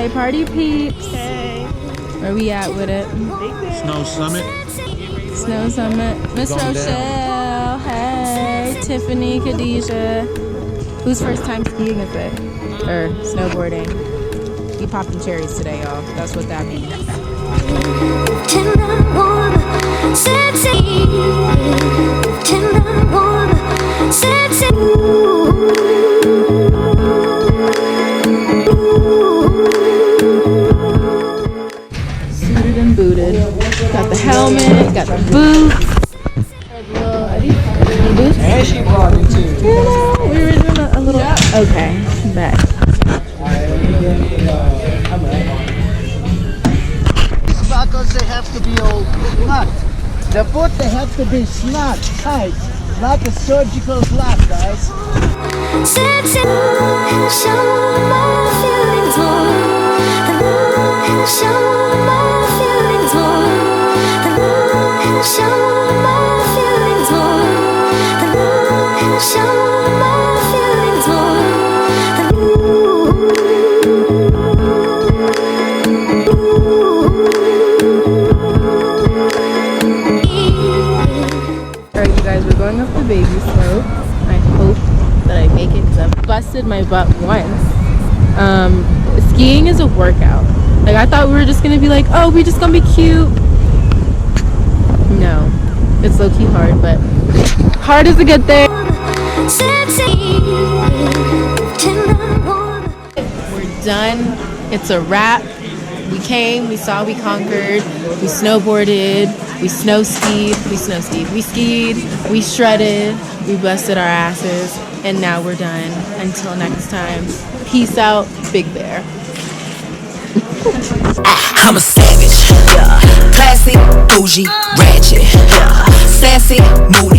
Say party peeps. Hey. Where we at with it? Snow Summit. Snow Summit. Miss Going Rochelle. Hey. Tiffany, Khadijah. Whose first time skiing is it? Or snowboarding? We popping cherries today, y'all. That's what that means. Suited and booted. Got the helmet, got the boots. And she brought it too. Yeah, we were doing a little. Okay, bet. These buckles, they have to be all snug. The boot, they have to be snug, tight, like a surgical glove, guys. Alright, you guys, we're going up the baby slope. I hope that I make it because I've busted my butt once. Skiing is a workout. Like, I thought we were just gonna be like, oh, we just gonna be cute. No, it's low-key hard, but hard is a good thing. We're done. It's a wrap. We came, we saw, we conquered, we snowboarded, we skied, we skied, we shredded, we busted our asses, and now we're done. Until next time, peace out, Big Bear. I'm a savage, yeah. Classy, bougie, ratchet, yeah. Sassy, moody.